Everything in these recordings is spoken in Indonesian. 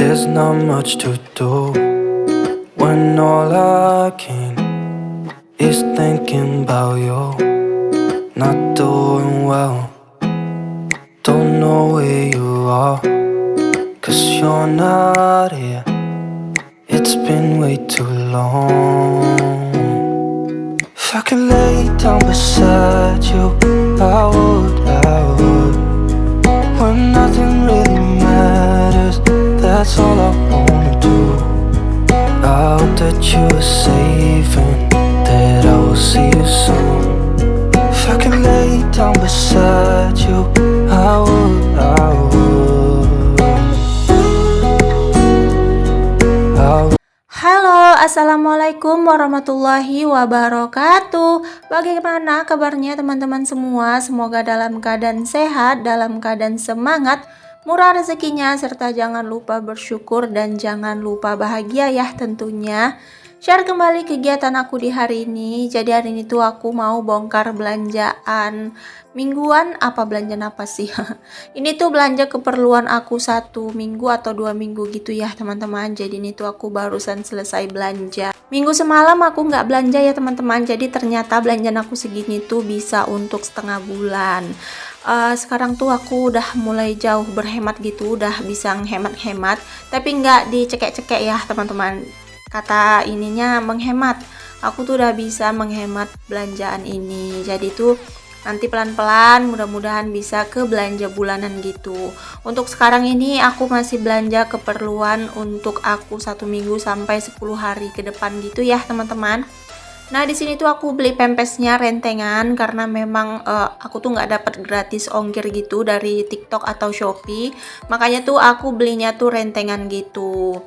There's not much to do when all I can is thinking about you. Not doing well, don't know where you are, 'cause you're not here. It's been way too long. If I could lay down beside you, I would. When nothing really matters, that's all I wanna do. I hope that you are safe and that I will see you soon. If I could lay down beside you, I would. Halo, assalamualaikum warahmatullahi wabarakatuh. Bagaimana kabarnya teman-teman semua? Semoga dalam keadaan sehat, dalam keadaan semangat, murah rezekinya, serta jangan lupa bersyukur dan jangan lupa bahagia ya tentunya. Share kembali kegiatan aku di hari ini. Jadi hari ini tuh aku mau bongkar belanjaan mingguan. Belanjaan apa sih? Ini tuh belanja keperluan aku 1 minggu atau 2 minggu gitu ya teman-teman. Jadi ini tuh aku barusan selesai belanja. Minggu semalam aku nggak belanja ya teman-teman. Jadi ternyata belanjaan aku segini tuh bisa untuk setengah bulan. Sekarang tuh aku udah mulai jauh berhemat gitu, udah bisa hemat-hemat, tapi nggak dicekek-cekek ya teman-teman. Kata ininya menghemat, aku tuh udah bisa menghemat belanjaan ini. Jadi tuh nanti pelan-pelan mudah-mudahan bisa ke belanja bulanan gitu. Untuk sekarang ini aku masih belanja keperluan untuk aku 1 minggu sampai 10 hari ke depan gitu ya teman-teman. Nah di sini tuh aku beli pempesnya rentengan karena memang aku tuh nggak dapat gratis ongkir gitu dari TikTok atau Shopee, makanya tuh aku belinya tuh rentengan gitu.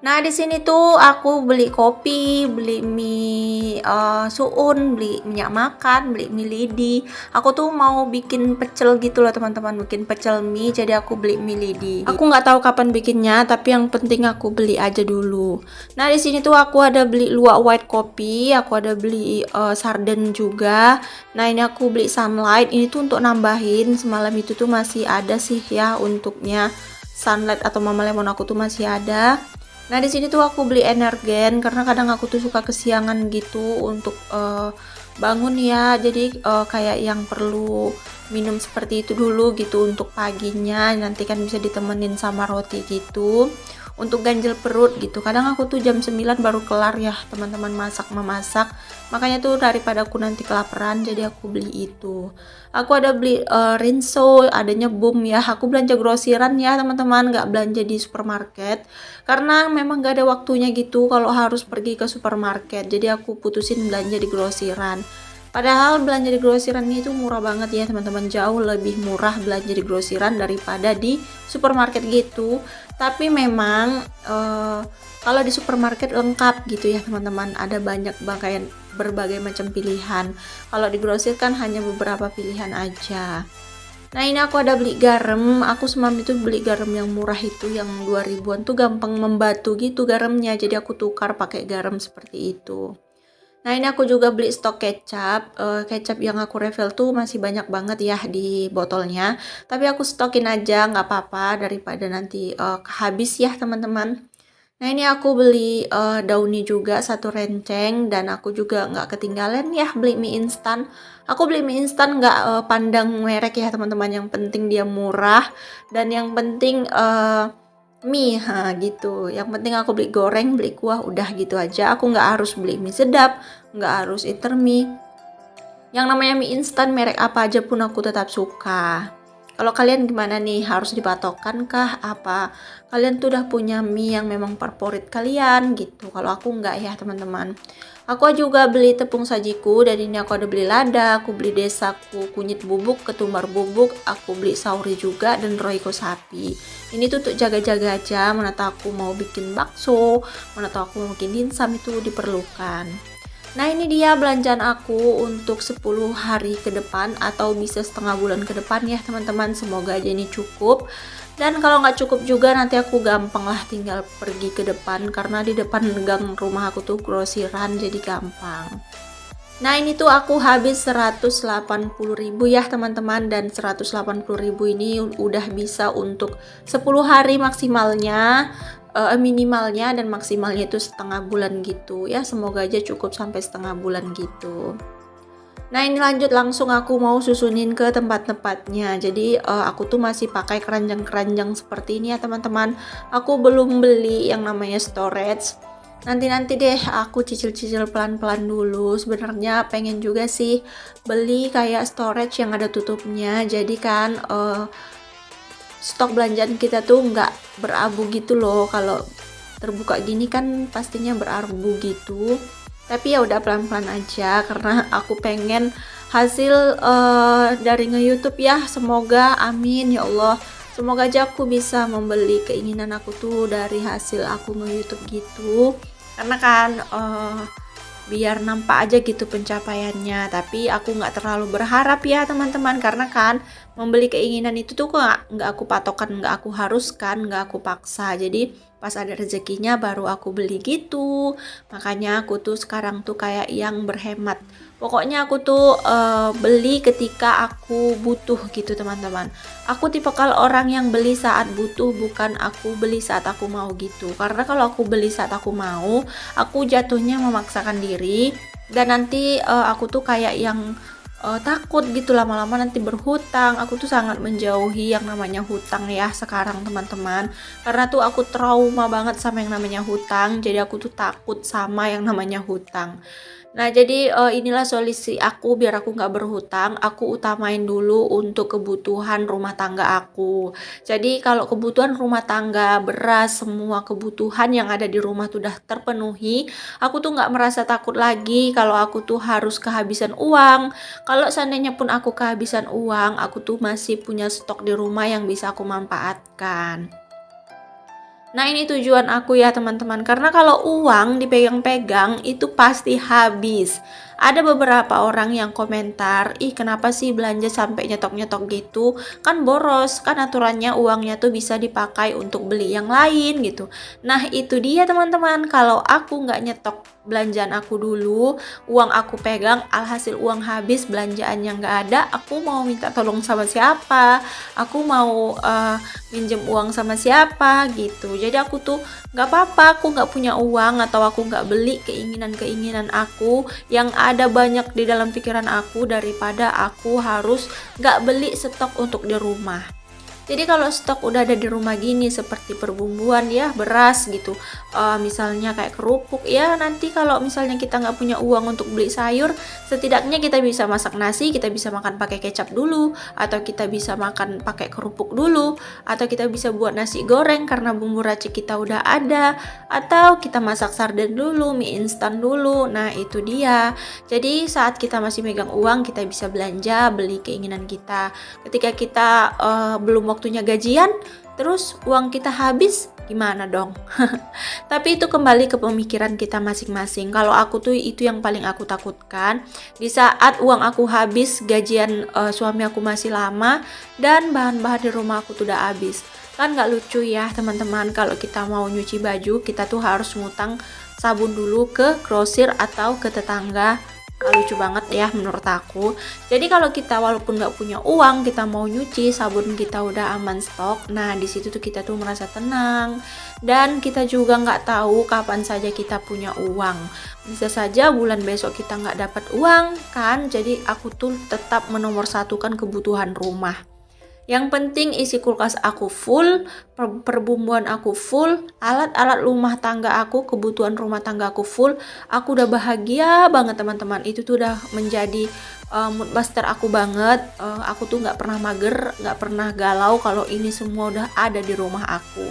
Nah di sini tuh aku beli kopi, beli mie suun, beli minyak makan, beli mie lidi. Aku tuh mau bikin pecel gitu loh teman-teman, bikin pecel mie, jadi aku beli mie lidi. Aku nggak tahu kapan bikinnya, tapi yang penting aku beli aja dulu. Nah di sini tuh aku ada beli luwak white kopi, aku ada beli sarden juga. Nah ini aku beli sunlight, ini tuh untuk nambahin. Semalam itu tuh masih ada sih ya untuknya sunlight atau mama lemon aku tuh masih ada. Nah di sini tuh aku beli energen karena kadang aku tuh suka kesiangan gitu untuk bangun ya. Jadi kayak yang perlu minum seperti itu dulu gitu untuk paginya. Nanti kan bisa ditemenin sama roti gitu. Untuk ganjel perut gitu. Kadang aku tuh jam 9 baru kelar ya teman-teman memasak. Makanya tuh daripada aku nanti kelaparan, jadi aku beli itu. Aku ada beli rinso, adanya boom ya. Aku belanja grosiran ya teman-teman, nggak belanja di supermarket. Karena memang nggak ada waktunya gitu kalau harus pergi ke supermarket. Jadi aku putusin belanja di grosiran. Padahal belanja di grosiran itu murah banget ya teman-teman, jauh lebih murah belanja di grosiran daripada di supermarket gitu. Tapi memang kalau di supermarket lengkap gitu ya teman-teman, ada banyak berbagai macam pilihan. Kalau di grosir kan hanya beberapa pilihan aja. Nah ini aku ada beli garam, aku semalam itu beli garam yang murah itu, yang 2000-an tuh gampang membatu gitu garamnya, jadi aku tukar pakai garam seperti itu. Nah ini aku juga beli stok kecap. Kecap yang aku refill tuh masih banyak banget ya di botolnya, tapi aku stokin aja nggak apa-apa daripada nanti habis ya teman-teman. Nah ini aku beli dauni juga 1 renceng, dan aku juga nggak ketinggalan ya beli mie instan. Aku beli mie instan nggak pandang merek ya teman-teman, yang penting dia murah dan yang penting mie gitu. Yang penting aku beli goreng, beli kuah, udah gitu aja. Aku nggak harus beli mie sedap, nggak harus Indomie. Yang namanya mie instan merek apa aja pun aku tetap suka. Kalau kalian gimana nih? Harus dipatokan kah? Apa kalian tuh udah punya mie yang memang favorit kalian gitu? Kalau aku nggak ya teman-teman. Aku juga beli tepung sajiku, dan ini aku ada beli lada, aku beli desaku, kunyit bubuk, ketumbar bubuk, aku beli sauri juga, dan royco sapi. Ini tuh untuk jaga-jaga aja, mana tahu aku mau bikin bakso, mana tahu aku mau bikin dimsum, itu diperlukan. Nah ini dia belanjaan aku untuk 10 hari ke depan atau bisa setengah bulan ke depan ya teman-teman. Semoga aja ini cukup. Dan kalau nggak cukup juga nanti aku gampang lah tinggal pergi ke depan, karena di depan gang rumah aku tuh grosiran, jadi gampang. Nah ini tuh aku habis 180.000 ya teman-teman, dan 180.000 ini udah bisa untuk 10 hari maksimalnya. minimalnya dan maksimalnya itu setengah bulan gitu ya, semoga aja cukup sampai setengah bulan gitu. Nah ini lanjut langsung aku mau susunin ke tempat-tempatnya. Jadi aku tuh masih pakai keranjang-keranjang seperti ini ya teman-teman. Aku belum beli yang namanya storage. Nanti deh aku cicil-cicil pelan-pelan dulu. Sebenarnya pengen juga sih beli kayak storage yang ada tutupnya. Jadi kan stok belanjaan kita tuh nggak berabu gitu loh. Kalau terbuka gini kan pastinya berabu gitu. Tapi ya udah pelan-pelan aja karena aku pengen hasil dari nge-YouTube ya. Semoga amin ya Allah. Semoga aja aku bisa membeli keinginan aku tuh dari hasil aku nge-YouTube gitu. Karena kan biar nampak aja gitu pencapaiannya, tapi aku nggak terlalu berharap ya teman-teman, karena kan membeli keinginan itu tuh nggak aku patokan, nggak aku haruskan, nggak aku paksa. Jadi pas ada rezekinya baru aku beli gitu. Makanya aku tuh sekarang tuh kayak yang berhemat. Pokoknya aku tuh beli ketika aku butuh gitu teman-teman. Aku tipikal orang yang beli saat butuh, bukan aku beli saat aku mau gitu. Karena kalau aku beli saat aku mau, aku jatuhnya memaksakan diri dan nanti aku tuh kayak yang takut gitu lama-lama nanti berhutang. Aku tuh sangat menjauhi yang namanya hutang ya sekarang teman-teman, karena tuh aku trauma banget sama yang namanya hutang. Jadi aku tuh takut sama yang namanya hutang. Nah jadi inilah solusi aku biar aku nggak berhutang. Aku utamain dulu untuk kebutuhan rumah tangga aku. Jadi kalau kebutuhan rumah tangga, beras, semua kebutuhan yang ada di rumah tuh udah terpenuhi, aku tuh nggak merasa takut lagi kalau aku tuh harus kehabisan uang. Kalau seandainya pun aku kehabisan uang, aku tuh masih punya stok di rumah yang bisa aku manfaatkan. Nah ini tujuan aku ya teman-teman, karena kalau uang dipegang-pegang itu pasti habis. Ada beberapa orang yang komentar, ih kenapa sih belanja sampai nyetok-nyetok gitu, kan boros, kan aturannya uangnya tuh bisa dipakai untuk beli yang lain gitu. Nah itu dia teman-teman, kalau aku nggak nyetok belanjaan aku dulu, uang aku pegang, alhasil uang habis, belanjaannya nggak ada, aku mau minta tolong sama siapa, aku mau minjem uang sama siapa gitu. Jadi aku tuh nggak apa-apa aku nggak punya uang atau aku nggak beli keinginan-keinginan aku yang ada banyak di dalam pikiran aku, daripada aku harus nggak beli stok untuk di rumah. Jadi kalau stok udah ada di rumah gini seperti perbumbuan ya, beras gitu, misalnya kayak kerupuk ya, nanti kalau misalnya kita nggak punya uang untuk beli sayur, setidaknya kita bisa masak nasi, kita bisa makan pakai kecap dulu, atau kita bisa makan pakai kerupuk dulu, atau kita bisa buat nasi goreng karena bumbu racik kita udah ada, atau kita masak sarden dulu, mie instan dulu. Nah itu dia. Jadi saat kita masih megang uang, kita bisa belanja, beli keinginan kita. Ketika kita belum waktunya gajian, terus uang kita habis, gimana dong? Tapi itu kembali ke pemikiran kita masing-masing. Kalau aku tuh itu yang paling aku takutkan. Di saat uang aku habis, gajian suami aku masih lama, dan bahan-bahan di rumah aku tuh udah habis. Kan nggak lucu ya teman-teman, kalau kita mau nyuci baju, kita tuh harus ngutang sabun dulu ke grosir atau ke tetangga. Lucu banget ya menurut aku. Jadi kalau kita walaupun nggak punya uang, kita mau nyuci, sabun kita udah aman stok. Nah di situ tuh kita tuh merasa tenang, dan kita juga nggak tahu kapan saja kita punya uang. Bisa saja bulan besok kita nggak dapat uang kan. Jadi aku tuh tetap menomorsatukan kebutuhan rumah. Yang penting isi kulkas aku full, perbumbuan aku full, alat-alat rumah tangga aku, kebutuhan rumah tangga aku full. Aku udah bahagia banget teman-teman. Itu tuh udah menjadi mood booster aku banget. Aku tuh nggak pernah mager, nggak pernah galau kalau ini semua udah ada di rumah aku.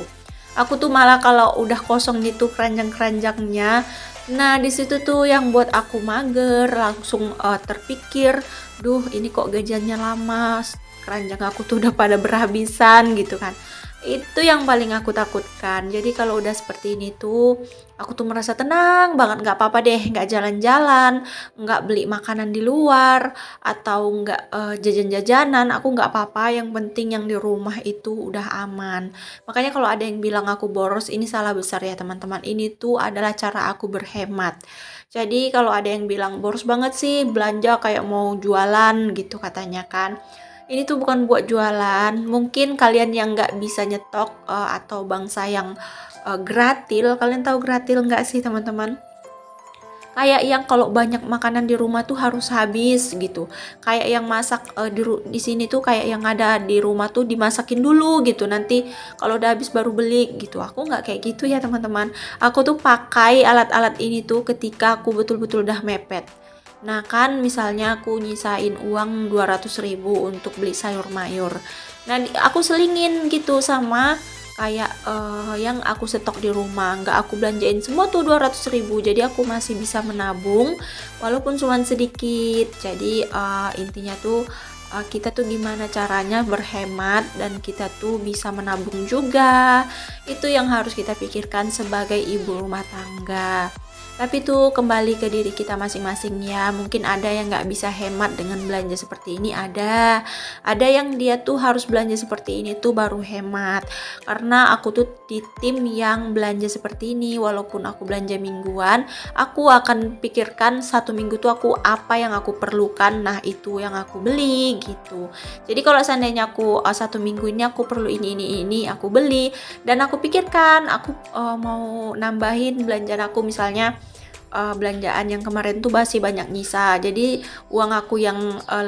Aku tuh malah kalau udah kosong gitu keranjang-keranjangnya, nah di situ tuh yang buat aku mager, langsung terpikir, duh ini kok gajiannya lama, keranjang aku tuh udah pada berhabisan gitu kan. Itu yang paling aku takutkan. Jadi kalau udah seperti ini tuh aku tuh merasa tenang banget, nggak apa-apa deh nggak jalan-jalan, nggak beli makanan di luar, atau nggak jajan-jajanan, aku nggak apa-apa, yang penting yang di rumah itu udah aman. Makanya kalau ada yang bilang aku boros, ini salah besar ya teman-teman. Ini tuh adalah cara aku berhemat. Jadi kalau ada yang bilang boros banget sih belanja kayak mau jualan gitu katanya kan, Ini tuh bukan buat jualan, mungkin kalian yang nggak bisa nyetok atau bangsa yang gratil, kalian tahu gratil nggak sih teman-teman? Kayak yang kalau banyak makanan di rumah tuh harus habis gitu. Kayak yang masak di sini tuh kayak yang ada di rumah tuh dimasakin dulu gitu. Nanti kalau udah habis baru beli gitu. Aku nggak kayak gitu ya teman-teman. Aku tuh pakai alat-alat ini tuh ketika aku betul-betul udah mepet. Nah kan misalnya aku nyisain uang 200.000 untuk beli sayur mayur. Nah aku selingin gitu sama kayak yang aku stok di rumah, nggak aku belanjain semua tuh 200.000, jadi aku masih bisa menabung walaupun cuma sedikit. Jadi intinya tuh kita tuh gimana caranya berhemat dan kita tuh bisa menabung juga, itu yang harus kita pikirkan sebagai ibu rumah tangga. Tapi tuh kembali ke diri kita masing-masing ya. Mungkin ada yang nggak bisa hemat dengan belanja seperti ini, ada yang dia tuh harus belanja seperti ini tuh baru hemat. Karena aku tuh di tim yang belanja seperti ini, walaupun aku belanja mingguan, aku akan pikirkan 1 minggu tuh aku apa yang aku perlukan, nah itu yang aku beli gitu. Jadi kalau seandainya aku 1 minggu ini aku perlu ini aku beli, dan aku pikirkan aku mau nambahin belanjaan aku, misalnya belanjaan yang kemarin tuh masih banyak nyisa, jadi uang aku yang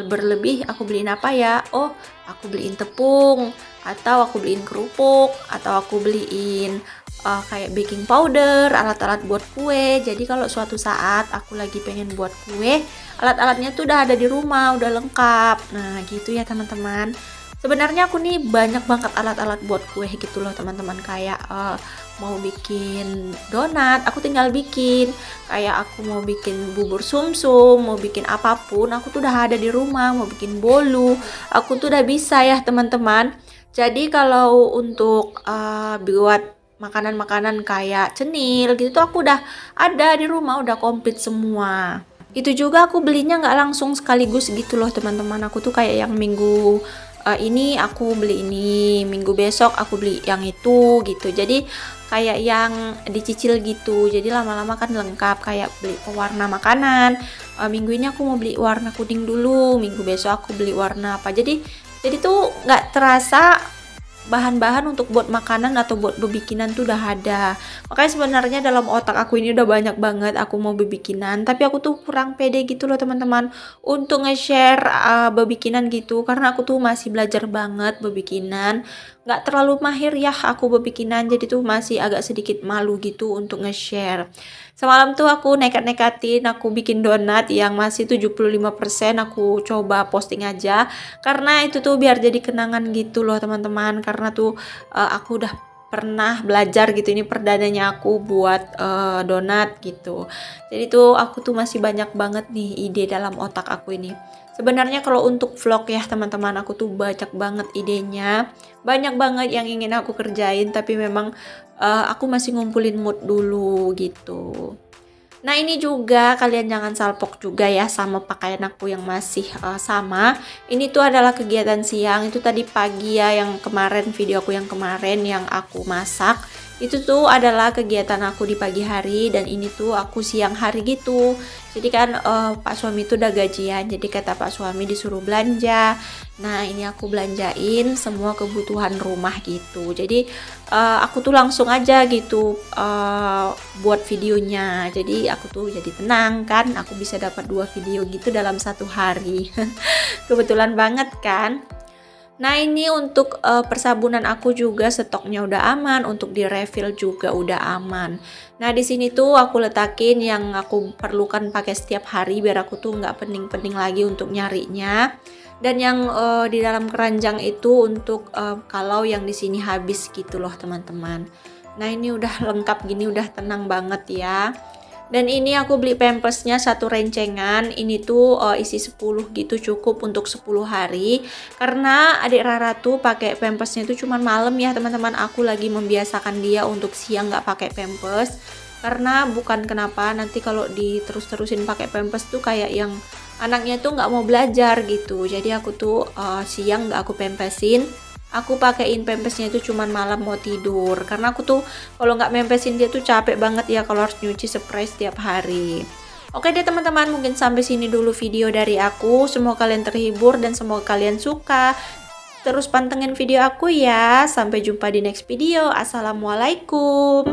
berlebih aku beliin apa ya, oh aku beliin tepung, atau aku beliin kerupuk, atau aku beliin kayak baking powder, alat-alat buat kue. Jadi kalau suatu saat aku lagi pengen buat kue, alat-alatnya tuh udah ada di rumah, udah lengkap. Nah gitu ya teman-teman. Sebenarnya aku nih banyak banget alat-alat buat kue gitu loh teman-teman. Kayak mau bikin donat, aku tinggal bikin. Kayak aku mau bikin bubur sumsum, mau bikin apapun, aku tuh udah ada di rumah. Mau bikin bolu, aku tuh udah bisa ya teman-teman. Jadi kalau untuk buat makanan-makanan kayak cenil gitu tuh aku udah ada di rumah, udah komplit semua. Itu juga aku belinya nggak langsung sekaligus gitu loh teman-teman. Aku tuh kayak yang minggu ini aku beli ini, minggu besok aku beli yang itu gitu. Jadi kayak yang dicicil gitu. Jadi lama-lama kan lengkap, kayak beli pewarna makanan. Minggu ini aku mau beli warna kuning dulu, minggu besok aku beli warna apa. Jadi tuh nggak terasa bahan-bahan untuk buat makanan atau buat bebikinan tuh udah ada. Makanya sebenarnya dalam otak aku ini udah banyak banget aku mau bebikinan, tapi aku tuh kurang pede gitu loh teman-teman untuk nge-share bebikinan gitu, karena aku tuh masih belajar banget bebikinan. Nggak terlalu mahir ya aku bebikinan, jadi tuh masih agak sedikit malu gitu untuk nge-share. Semalam tuh aku nekat-nekatin aku bikin donat yang masih 75%, aku coba posting aja karena itu tuh biar jadi kenangan gitu loh teman-teman. Karena tuh aku udah pernah belajar gitu, ini perdananya aku buat donat gitu. Jadi tuh aku tuh masih banyak banget nih ide dalam otak aku ini. Sebenarnya kalau untuk vlog ya teman-teman, aku tuh banyak banget idenya, banyak banget yang ingin aku kerjain, tapi memang aku masih ngumpulin mood dulu gitu. Nah ini juga kalian jangan salpok juga ya sama pakaian aku yang masih sama. Ini tuh adalah kegiatan siang, itu tadi pagi ya, yang kemarin video aku yang kemarin yang aku masak. Itu tuh adalah kegiatan aku di pagi hari, dan ini tuh aku siang hari gitu. Jadi kan Pak suami tuh udah gajian, jadi kata Pak suami disuruh belanja. Nah ini aku belanjain semua kebutuhan rumah gitu. Jadi aku tuh langsung aja gitu buat videonya. Jadi aku tuh jadi tenang kan, aku bisa dapat 2 video gitu dalam 1 hari. Kebetulan banget kan. Nah ini untuk persabunan aku juga stoknya udah aman, untuk di refill juga udah aman. Nah di sini tuh aku letakin yang aku perlukan pakai setiap hari biar aku tuh nggak pening-pening lagi untuk nyarinya. Dan yang di dalam keranjang itu untuk kalau yang di sini habis gitu loh teman-teman. Nah ini udah lengkap gini, udah tenang banget ya. Dan ini aku beli pampasnya 1 rencengan, ini tuh isi 10 gitu, cukup untuk 10 hari. Karena adik Rara tuh pakai pampasnya itu cuman malam ya teman-teman, aku lagi membiasakan dia untuk siang nggak pakai pampas. Karena bukan kenapa nanti kalau diterus-terusin pakai pampas tuh kayak yang anaknya tuh nggak mau belajar gitu. Jadi aku tuh siang nggak aku pampasin. Aku pakein pampasnya itu cuman malam mau tidur, karena aku tuh kalau nggak mempesin dia tuh capek banget ya kalau harus nyuci spray setiap hari. Oke deh teman-teman, mungkin sampai sini dulu video dari aku. Semoga kalian terhibur dan semoga kalian suka. Terus pantengin video aku ya. Sampai jumpa di next video. Assalamualaikum.